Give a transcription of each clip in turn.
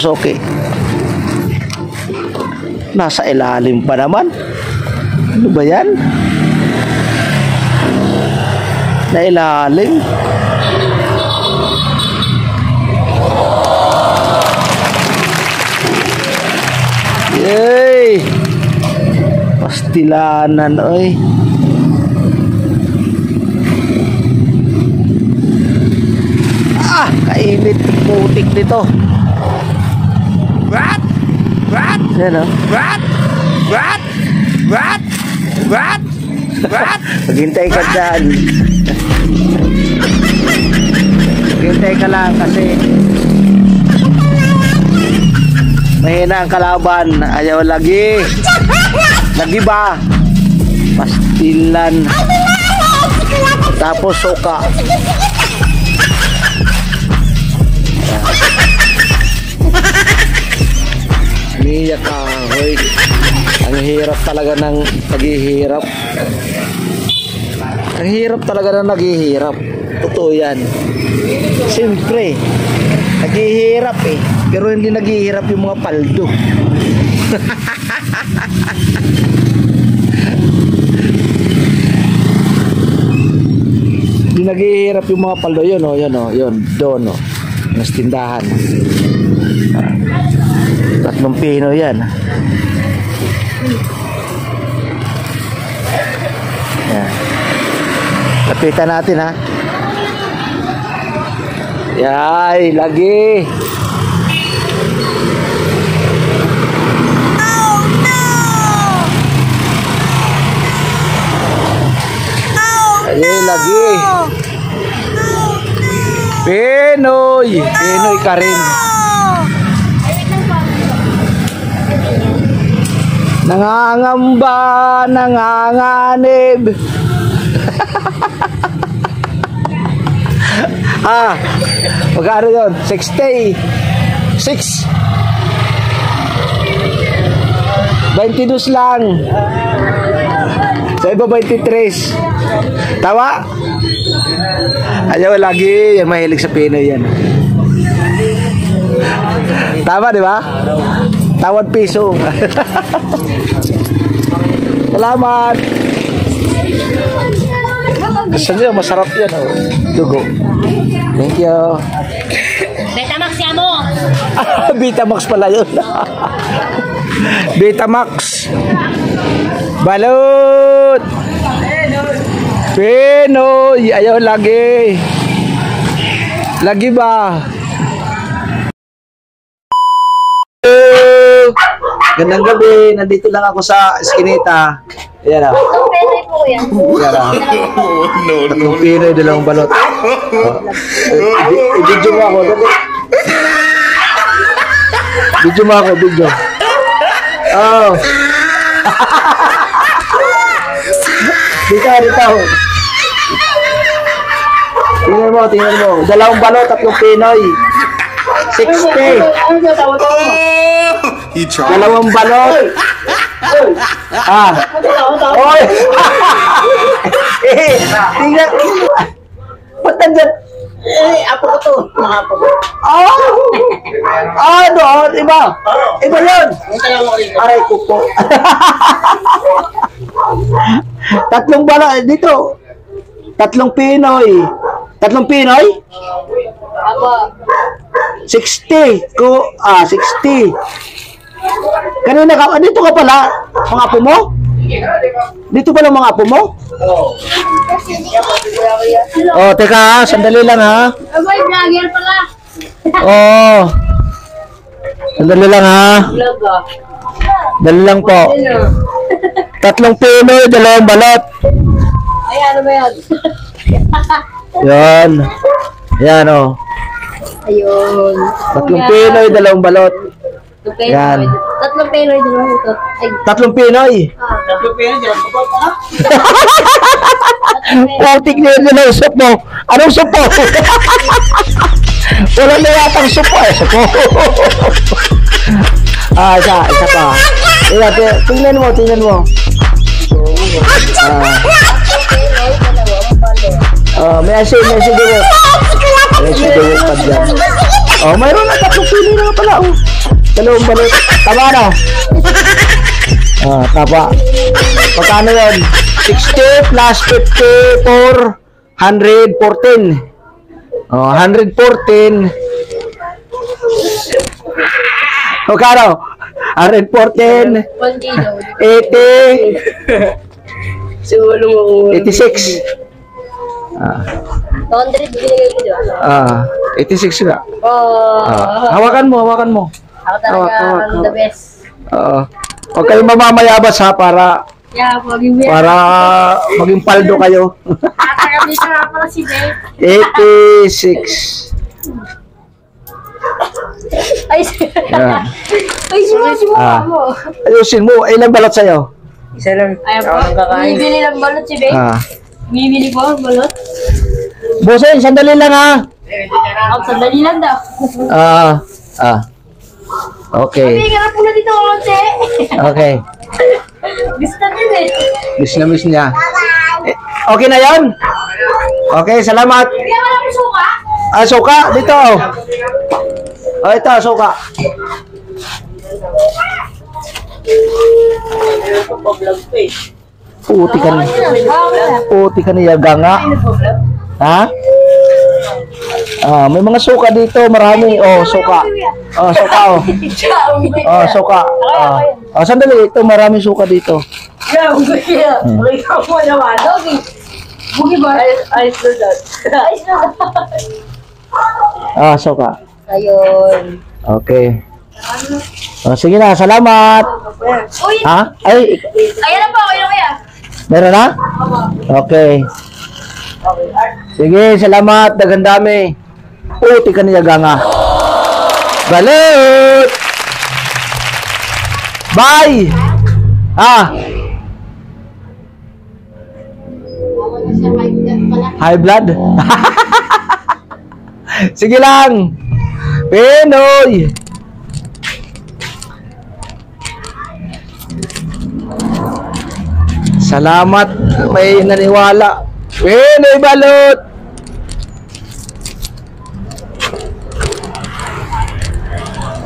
suki. Nasa ilalim pa naman. Ano ba yan? Na ilalim. Yay! Pastilanan, oy. Ah, kainit putik nito. What? What? Yan, oh. What? What? What? What? What? Maghintay ka dyan. Maghintay ka lang kasi mahina ang kalaban. Ayaw lagi. Lagi ba? Pastilan. Tapos suka. Niya ka, hoy. Ang hirap talaga ng naghihirap. Ang hirap talaga ng naghihirap. Totoo yan. Siyempre, naghihirap eh. Pero hindi naghihirap yung mga paldo. Hindi naghihirap yung mga paldo. Yun o, yun o, yun. Doon o. Mas tindahan. Tatlong pino yan. Yan. Lapitan natin ha. Yay, lagi. Oh no! Oh Ay, no! lagi. Pinoy. Pinoy ka rin. Nangangamba, nanganganib. Ah, magkano yun? 60. 6. 22 lang. Sa iba 23. Tawa? Ayaw lagi. Yung mahilig sa Pinoy yan. Tama, di ba? Tawad piso. Salamat. Gusto nyo, masarap yan. Oh. Dugo. Thank you. Betamax siya mo. Betamax pala yun. Betamax. Balot. Pinoy. Ayaw lagi. Lagi ba? Gandang gabi. Nandito lang ako sa Eskinita. Ayan ah. Pwede po yan. Ayan ah. Tatlong Pinoy, dalawang balot. I-video mo ako. Dali. Video mo ako, video. Oh. Dito, dito. Tingnan mo. Dalawang balot, tatlong Pinoy. 60. Dalawang balot. Ah. Oy. Tingnan. Ba't nandyan? Apo ko to. Mga apo ko. Doon. Iba. Iba yun. Aray ko po. Tatlong balot. Dito. Tatlong Pinoy. Tatlong Pinoy? Apo. 60. 60. Kanina ka, dito ka pala, mga apo mo? Dito pala mga apo mo? Oh, teka ha, sandali lang ha. Abay, vlogger pala. Oh. Sandali lang ha. Dali lang po. Tatlong Pinoy, dalawang balot. Ay, ano ba yan? Yan. Yan oh. Ayun. Tatlong Pinoy, dalawang balot. Yan. Tatlong Pinoy, dalawang utot. Ay, Tatlong Pinoy. Tatlong pera, dyan ko pa. Putik na yun ang soup mo. Anong soup mo? Wala na yatang soup mo eh. Soup mo. Isa pa. Tingnan mo. May asin dito. Ayan si Dewey pa dyan. Oh, mayroon na 3 pili na nga pala. Oh. Dalawang balot. Tama na. Tapa. Pagkano yun? 60 plus 54, 114. Oh, 114. Pagkano? 114, 80, Siguro mo. 86. 200 binigay ko, di ba? 86 nga. Oh. Hawakan mo. Ako talaga hawak. ang the best. Huwag kayong mamamayabas ha para Yeah, maging maging paldo kayo. Nakakabit na pala si Beth. 86. Ay, Yan. ay, sumama mo. Ayusin mo. Ilang balot sa'yo? Isa lang. Ayan po, bumibili ng balot si Beth. Bumibili po ang balot. Bossing, sandali lang ha. Sandali lang daw. Okay. Hindi ka na po na dito, Onse. Okay. Gusto din eh. Miss na miss niya. Okay na yan? Okay, salamat. Kaya wala po suka. Suka, dito. Ito, suka. Puti ka niya, ganga. Ha? May mga suka dito, marami. Suka. Suka, suka. Sandali, ito, marami suka dito. Bugi ba? Ayos na dad. Suka. Ayun. Okay. Sige na, salamat. Uy! Ha? Ay, Ayan na po, kaya. meron na? Okay. Sige, salamat. Dagan dami. Puti ka niya, ganga. Balut! Bye! High blood? Sige lang. Pinoy! Salamat. May naniwala. Pinoy balot!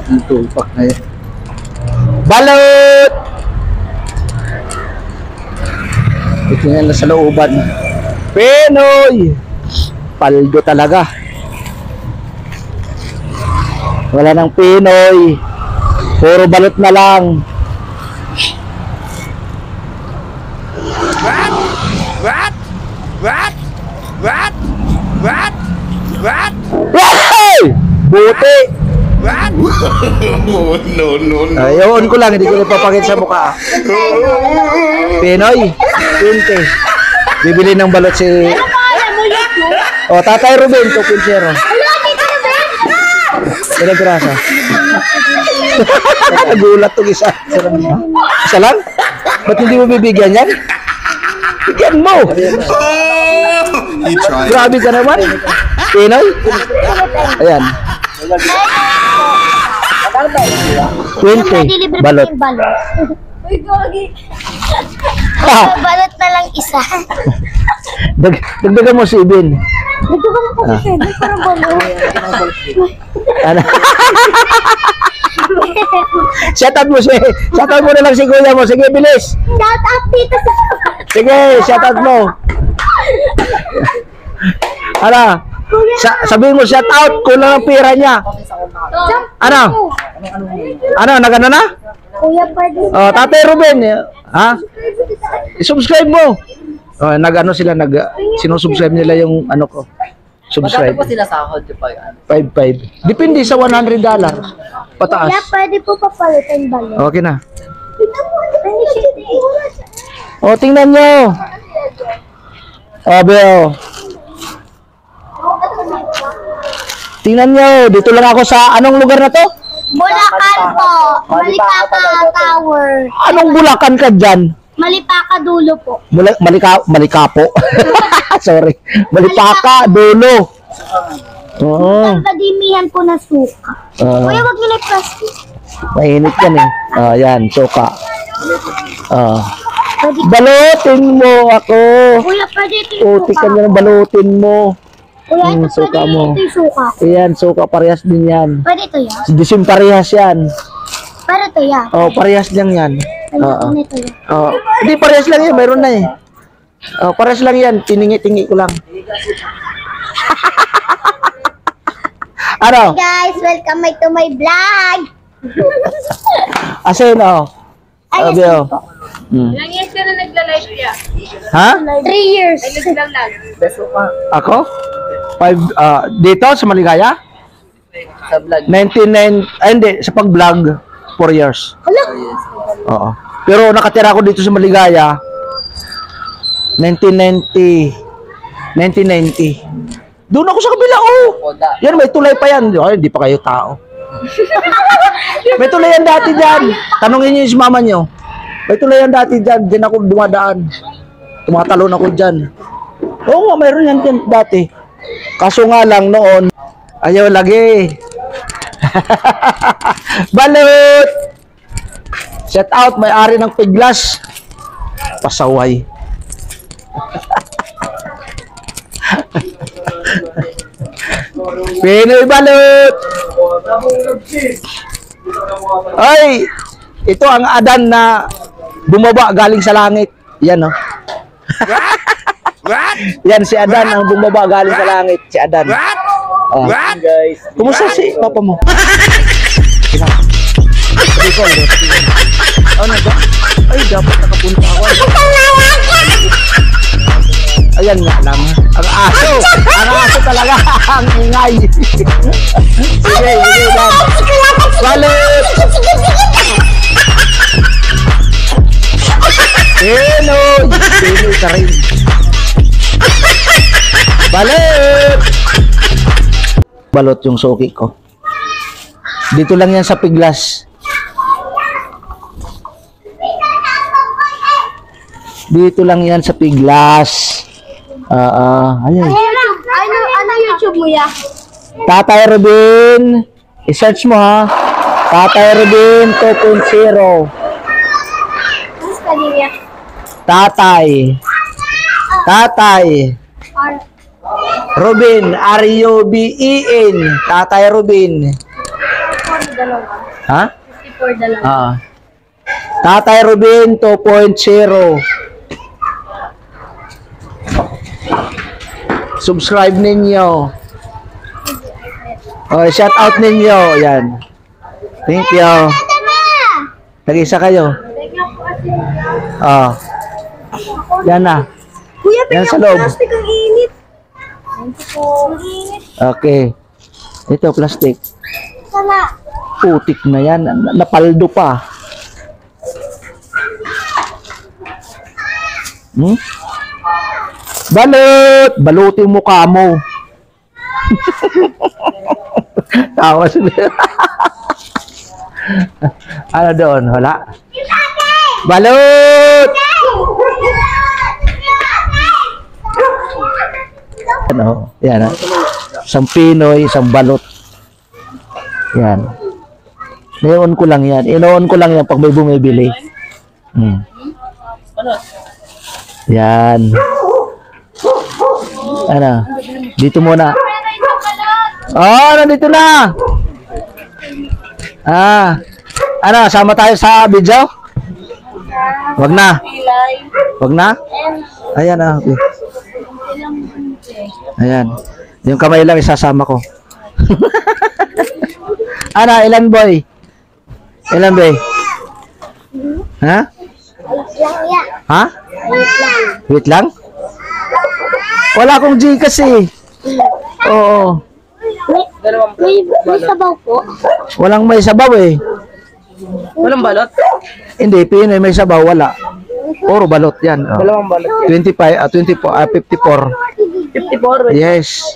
Ang tulpak na yan. Balot! Ito nga sa looban. Pinoy! Paldo talaga. Wala nang Pinoy. Puro balot na lang. What? What? What? What? What? What? Hey! Buti! What? Ayaw ko lang, hindi ko napapakita sa mukha. Pinoy, 20. Bibili ng balot si... Tatay Ruben, 2.0. Ilang grasa? Nagulat to isa. Isa lang? Ba't hindi mo bibigyan yan? Bigyan mo! Grabe ka naman. Pinoy? Ayan. 20. Balot. Uy, gogi. Balot na lang isa. Dagdagan mo si Ibin. Nagtugang ako sa sebe para balot. Ano? Shoutout mo shoutout mo na lang si kuya mo. Sige, bilis. Shout out dito sa... Sige, shoutout mo. Ano? Sabihin mo shoutout, kulang ang pera niya. Ano? Nagano na? Kuya, pwede. Tatay Ruben. Ha? I-subscribe mo. Nag-ano sila, sinusubscribe nila yung ano ko. Subscribe. Magkano po sila sahod yung pag 5.5. Depende sa $100. Pataas. Kuya, pwede po papalitan balot. Okay na. Ano Tingnan nyo. Beo. Tingnan nyo. Dito lang ako sa anong lugar na to? Bulacan po. Malipaka Tower. Anong Bulacan ka dyan? Malipaka dulo po. Malikapo. Sorry. Malipaka, dulo. Oo. Ang kadimihan po na suka. Kuya, wag nila plastic. Mainit yan eh. Yan, suka. Balutin mo ako. Kuya, pwede ito yung Puti suka. ka na, balutin mo. Kuya, ito suka pwede, mo. ito yung suka. Ayan, suka, parehas din yan. Pwede ito yan. Disim parehas yan. Pero ito yan. Oh, parehas lang yan. Oo. Ano ito yan? Oh. Hindi, parehas lang yan. Mayroon na eh. Oh, parehas lang yan. Tiningi-tingi ko lang. Ano? Guys, welcome back to my vlog. Asin, oh. Ay, Sabi, oh. Ilang years ka na nagla-live niya? Ha? 3 years. Ay, nagla-vlog. Beso ka. Ako? Dito sa Maligaya? Sa vlog. 99, ay hindi, sa pag-vlog, 4 years. Hala, Oo. Pero nakatira ako dito sa Maligaya, 1990. Doon ako sa kabila, oh. Oda. Yan, may tulay pa yan. Ay, hindi pa kayo tao. May tulay yan dati dyan. Tanungin niyo yung si mama niyo. May tulay yan dati dyan. Diyan ako dumadaan. Tumatalon ako dyan. Oo nga, mayroon yan dyan dati. Kaso nga lang noon, ayaw lagi. Balut! Shout out, may-ari ng Piglas. Pasaway. Pinoy Balut! Ay! Ito ang Adan na bumaba galing sa langit. Yan, oh. What? Yan, si Adan ang bumaba galing sa langit. Si Adan. What? Oh. What? Guys. Kumusta si papa mo? Ano ba? Ay, dapat nakapunta ako. Ayan nga lang. Ang aso. Ang aso talaga. Ang ingay. Sige, Dan. Balut! Pinoy! Pinoy ka rin. Balut! Balot yung suki ko. Dito lang yan sa Piglas. Dito lang yan sa Piglas. Ayun. ano YouTube mo ya? Tatay Robin. I-search mo ha. Tatay Robin 2.0. Mas kanina. Tatay. Robin. R-U-B-E-N. Tatay Robin. Ha? 54 dalawa. Tatay Robin 2.0. Subscribe ninyo. Oh, shout out ninyo. Yan. Thank you. Nag-isa kayo. Yan na. Kuya, Yan sa loob. plastic ang init. Thank you po. Ang init. Okay. Ito, plastic. Sana. Putik na yan. Napaldo pa. Balut! Balutin mo mukha mo. Tawa sila. Ano doon? Wala? Balut! Ano? Yan. Isang Pinoy, isang balot. Yan. Inoon ko lang yan. Inoon ko lang yan pag may bumibili. Yan. Ano? Dito muna. Oh, nandito na. Ano, sama tayo sa video? Wag na. Wag na? Ayan, okay. Ayan. Yung kamay lang isasama ko. Ano, ilan boy? Ilan boy? Ha? Ha? Wait lang? Wala akong G kasi. Oo. May sabaw po. Walang may sabaw eh. Walang balot? Hindi, Pinoy may sabaw, wala. Puro balot yan. Oh. Dalawang balot. 54. 54. Yes.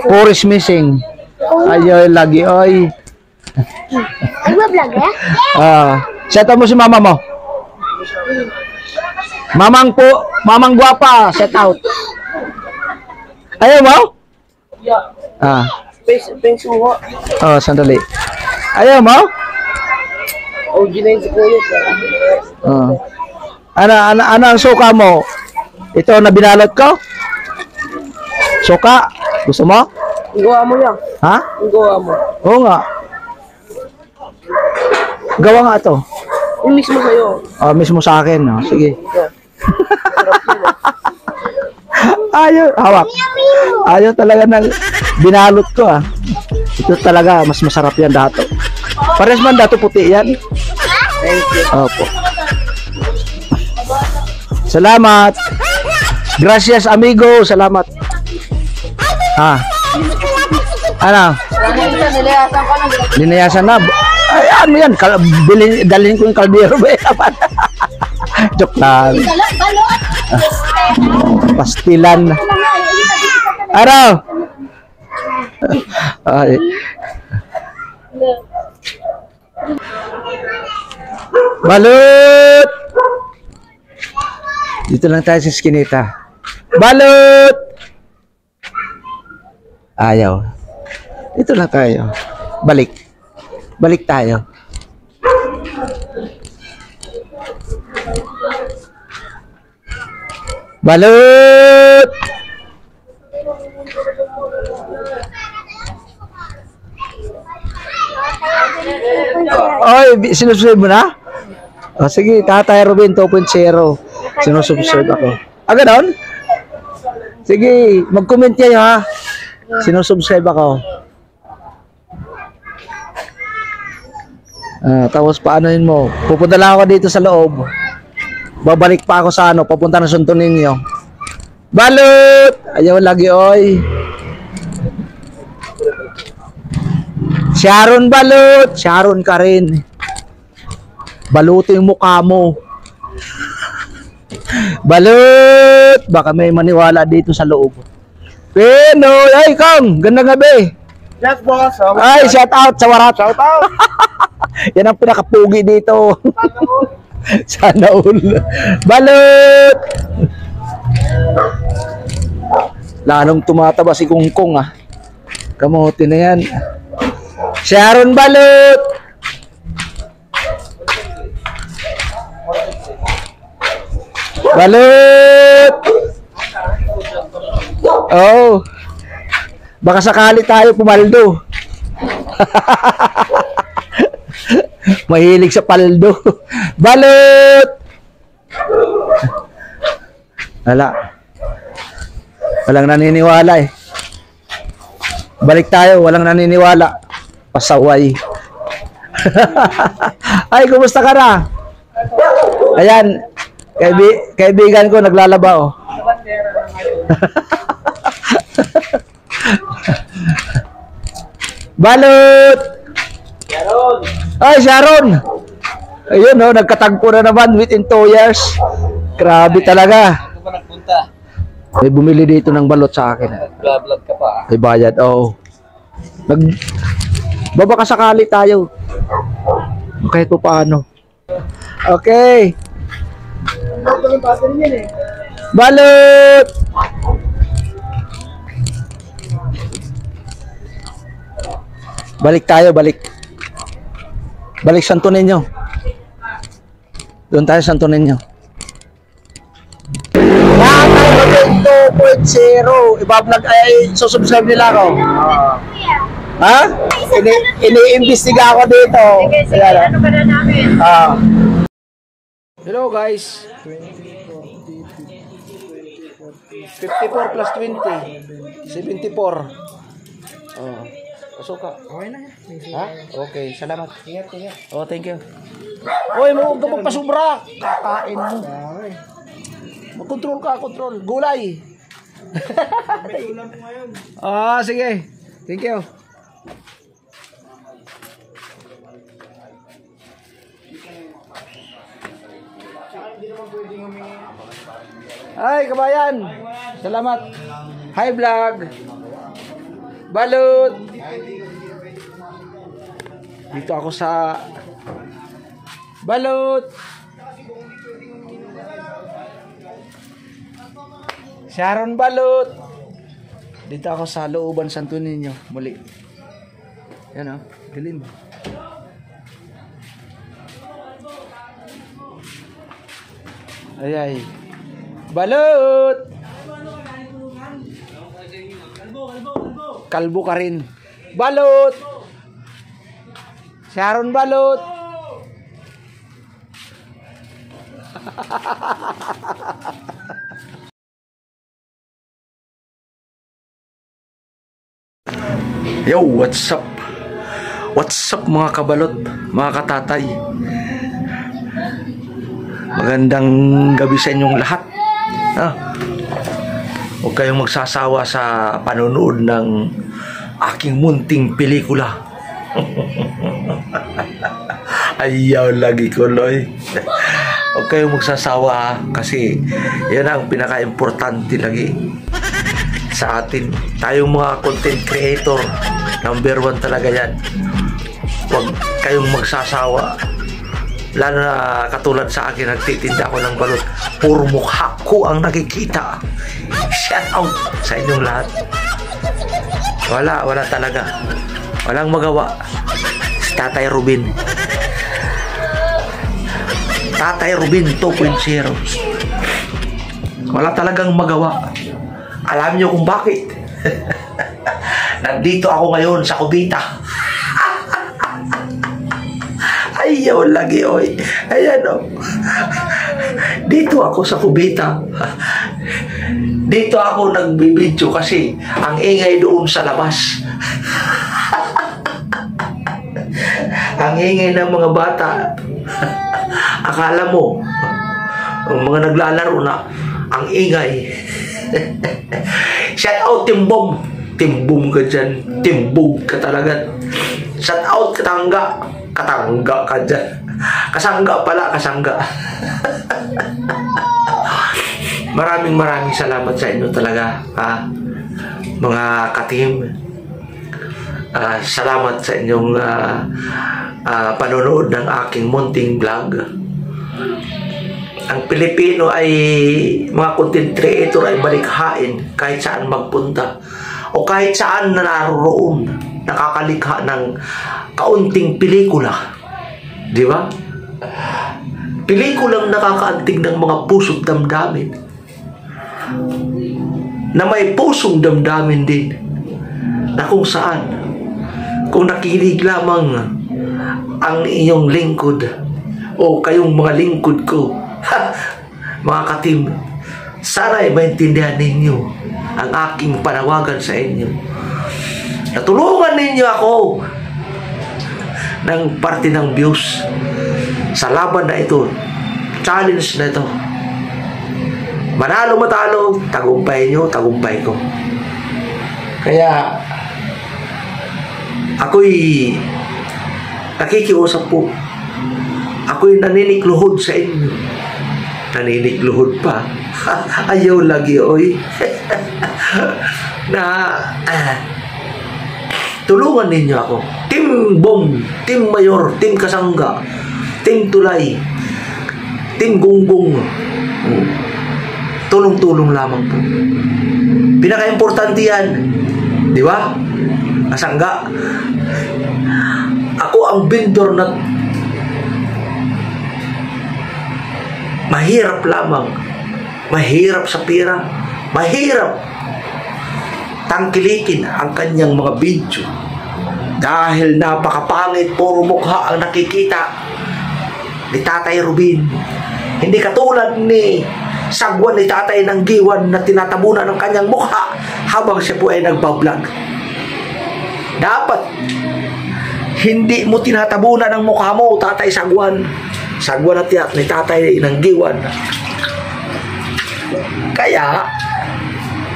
Four is missing. Ayaw lagi, oy. Nag-vlog eh? Set out mo si mama mo. Mamang guwapa, set out. Ayaw mo? Pensuho. Sandali. Ayaw mo? OG na yun si Kuya. Ano ang suka mo? Ito na binalot ko? Suka. Gusto mo? Ang gawa mo yan. Ha? Ang gawa mo. Oo nga. Gawa nga to. Yung mismo sa'yo. Mismo sa akin. Sige. Yeah. Sarap yun. Ayaw. Hawak. Ayaw talaga ng binalot ko Ito talaga. Mas masarap yan dato. Pares man dato puti yan. Thank you. Opo. Salamat. Gracias amigo. Salamat. Ano? Nilayasan ka na. Linayasan na. Ay, ano yan? Dalhin ko yung kaldero ba? Joke lang. Pastilan. Araw. Ay. Balut. Dito lang tayo sa skinita. Balut. Ayaw. Dito lang tayo. Balik. Balik tayo. Balut! Oy, sinusubscribe mo na? Sige, Tatay Robin 2.0. Sinusubscribe ako. Ganon? Sige, mag-comment kayo ha. Sinusubscribe ako. Tapos paanohin mo? Pupunta lang ako dito sa loob. Babalik pa ako sa papunta ng Santo Niño. Balut! Ayaw lagi, oy. Sharon Balut! Sharon ka rin. Baluto yung mukha mo. Balut! Baka may maniwala dito sa loob. Pinoy! Ay, Kong! Gandang gabi! Yes, boss. Ay, shout out sa Warat. Shout out. Yan ang pinakapugi dito. Sana all. Balut. Lalong tumataba si Kungkong Kamote na yan. Sharon Balut. Balut. Oh. Baka sakali tayo pumaldo. Mahilig sa paldo. Balut! Walang naniniwala Balik tayo, walang naniniwala. Pasaway. Ay, kumusta ka na? Ayan, kaibigan ko naglalaba Balut! Sharon! Ay, Sharon! Ayun, nagkatagpo na naman within 2 years. Grabe talaga. Ito pa nagpunta. May bumili dito ng balot sa akin. Nag-vlog ka pa. May bayad, oo. Baka sakali tayo. Kahit po paano. Okay. Balot! Balik tayo, balik. Balik Santo Niño. Doon tayo Santo Niño. Tatay Robin 2.0. Iba-vlog ay susubscribe nila ako. Ha? Ini-imbestiga ako dito. Sige, ano ka na namin? Hello guys. 54 plus 20. 74. Pasok ka. Okay na. Ha? Okay, salamat. Ingat. Thank you. Hoy, huwag ka magpasubra. Kakain mo. Mag-control ka, control. Gulay. Sige. Thank you. Ay, kabayan. Salamat. Hi, vlog. Balut. Dito ako sa Balut. Sharon Balut. Dito ako sa looban Santo Niño muli. Yan dilim. Ay. Balut. Kalbo ka rin. Balot! Sharon Balot! Yo, what's up? What's up mga kabalot, mga katatay? Magandang gabi sa inyong lahat. Huwag kayong magsasawa sa panonood ng aking munting pelikula. Ayaw lagi ko, Loy. Huwag kayong magsasawa kasi yan ang pinaka-importante lagi sa atin. Tayong mga content creator, number 1 talaga yan. Huwag kayong magsasawa. Lalo na katulad sa akin, nagtitinda ako ng balot. Puro mukha ko ang nakikita. Shout out sa inyong lahat. Wala talaga. Walang magawa. Si Tatay Rubin. Tatay Rubin 2.0. Wala talagang magawa. Alam niyo kung bakit? Nandito ako ngayon sa Cubita. Ayaw lagi, oy. Ayan, oh. Dito ako sa Cubita. Dito ako nagbibidyo kasi ang ingay doon sa labas. Ang ingay ng mga bata. Akala mo, ang mga naglalaro na, ang ingay. Shout out Timbom. Timbom ka dyan. Timbog ka talaga. Shout out Katangga. Katangga ka dyan. Kasangga pala, kasangga. Maraming salamat sa inyo talaga, mga ka-team. Salamat sa inyong panonood ng aking munting vlog. Ang Pilipino ay mga content creator ay malikhain kahit saan magpunta o kahit saan na naroon, nakakalikha ng kaunting pelikula. Di ba? Pelikulang nakakaantig ng mga puso't damdamin, na may pusong damdamin din, na kung saan, kung nakinig lamang ang inyong lingkod o kayong mga lingkod ko, mga ka-team, sana ay maintindihan ninyo ang aking panawagan sa inyo. Natulungan ninyo ako ng parte ng views sa laban na ito, challenge na ito. Manalo matalo, tagumpay nyo, tagumpay ko. Kaya ako'y nakikiusap po. Ako'y naninikluhod sa inyo. Naninikluhod pa. Ayaw lagi, oy. Na tulungan ninyo ako. Team Bom, Team Mayor, Team Kasangga, Team Tulay, Team Gunggong. Tulong-tulong lamang po. Pinaka-importante yan. Di ba? Kasangga. Ako ang vendor na mahirap lamang. Mahirap sa pera. Mahirap tangkilikin ang kanyang mga video. Dahil napakapangit, puro mukha ang nakikita ni Tatay Rubin. Hindi katulad ni sagwan ni Tatay ng Giwan na tinatabunan ng kanyang mukha habang siya po ay nagbablog. Dapat hindi mo tinatabunan ang mukha mo, Tatay Sagwan. Sagwan at ni Tatay ng Giwan. Kaya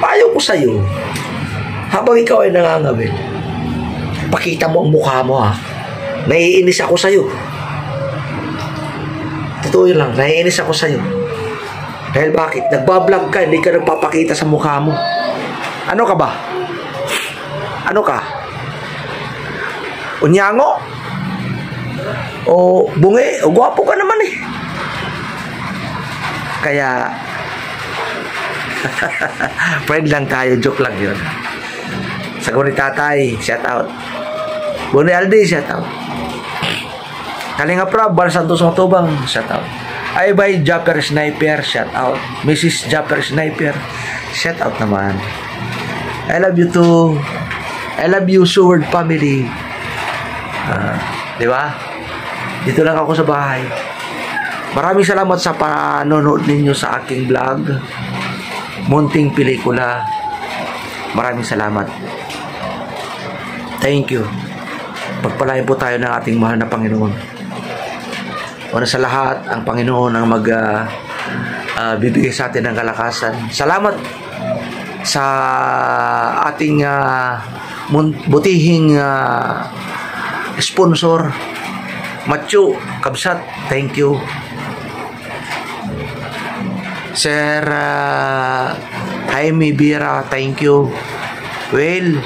payo ko sa iyo, habang ikaw ay nangangawin, pakita mo ang mukha mo, ha. Naiinis ako sa iyo. Totoo yun lang, naiinis ako sa iyo. Dahil bakit? Nagbablog ka, hindi ka nagpapakita sa mukha mo. Ano ka ba? Ano ka? Unyango? O bungi? O gwapo ka naman eh. Kaya friend lang tayo, joke lang yun. Sagot ni Tatay, shout out. Buni Aldi, shout out. Kalinga Prab, Bar Santos Matubang, shout out. Ay by Japper Sniper, shout out. Mrs. Japper Sniper, shout out naman. I love you too. I love you, Sword family. Di ba? Dito lang ako sa bahay. Maraming salamat sa panonood ninyo sa aking vlog. Munting Pelikula. Maraming salamat. Thank you. Pagpalain po tayo ng ating mahal na Panginoon. Una sa lahat, ang Panginoon ang bibigay sa atin ng kalakasan. Salamat sa ating butihing sponsor, Machu Kabsat. Thank you. Sir Jaime Bira, thank you. Will,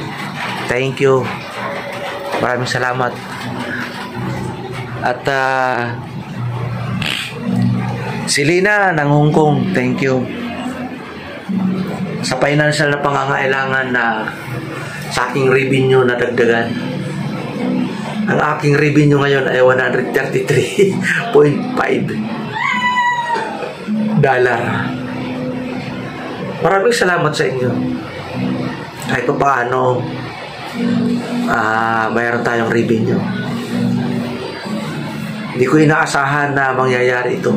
thank you. Maraming salamat. At si Lina ng Hong Kong, thank you. Sa financial na pangangailangan na sa aking revenue na dagdagan. Ang aking revenue ngayon ay $133.5. Maraming salamat sa inyo. Kahit pa paano, mayroon tayong revenue. Hindi ko inaasahan na mangyayari ito.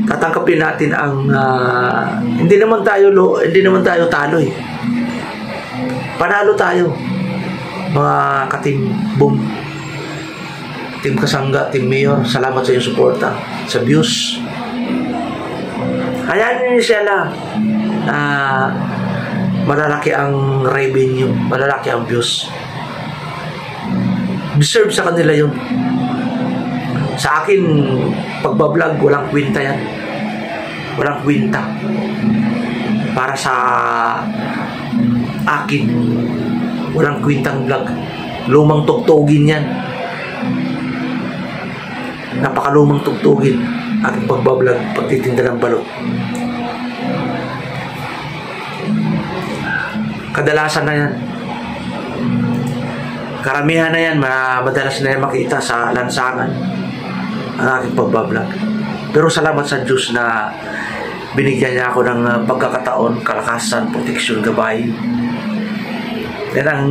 Tatangkapin natin ang hindi naman tayo talo eh. Panalo tayo. Mga katimbong, Team Kasangga, Team Mayor, salamat sa inyong suporta, sa views. Hayaan niyo sila malalaki ang revenue, malalaki ang views. Deserve sa kanila yun. Sa akin, pagbablog, walang kwenta yan. Walang kwenta. Para sa akin, walang kwentang vlog. Lumang tugtugin yan. Napakalumang tugtugin aking pagbablog, pagtitinda ng balot. Kadalasan na yan. Karamihan na yan, madalas na yan makita sa lansangan ang aking pagbablog. Pero salamat sa Diyos na binigyan niya ako ng pagkakataon, kalakasan, proteksyon, gabay. Yan ang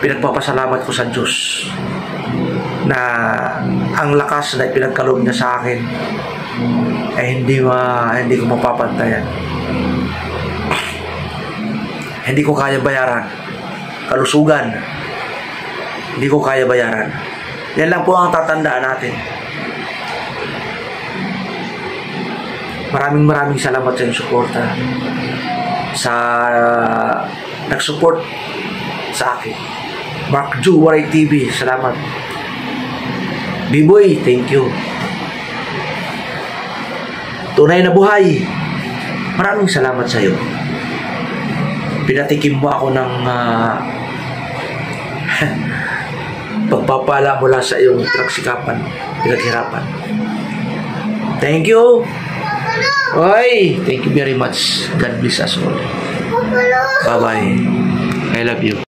pinagpapasalamat ko sa Diyos, na ang lakas na ipinagkaloob niya sa akin ay hindi ko mapapantayan. Hindi ko kaya bayaran. Kalusugan, hindi ko kaya bayaran. Yan lang po ang tatandaan natin. Maraming salamat sa inyong suporta, sa nag-support sa akin. Mark Ju, Waray TV, salamat. B-Boy, thank you. Tunay na Buhay, maraming salamat sa iyo. Pinatikim mo ako ng pagpapala mula sa iyong pinaghirapan. Thank you. Oy, thank you very much. God bless us all. Bye-bye. I love you.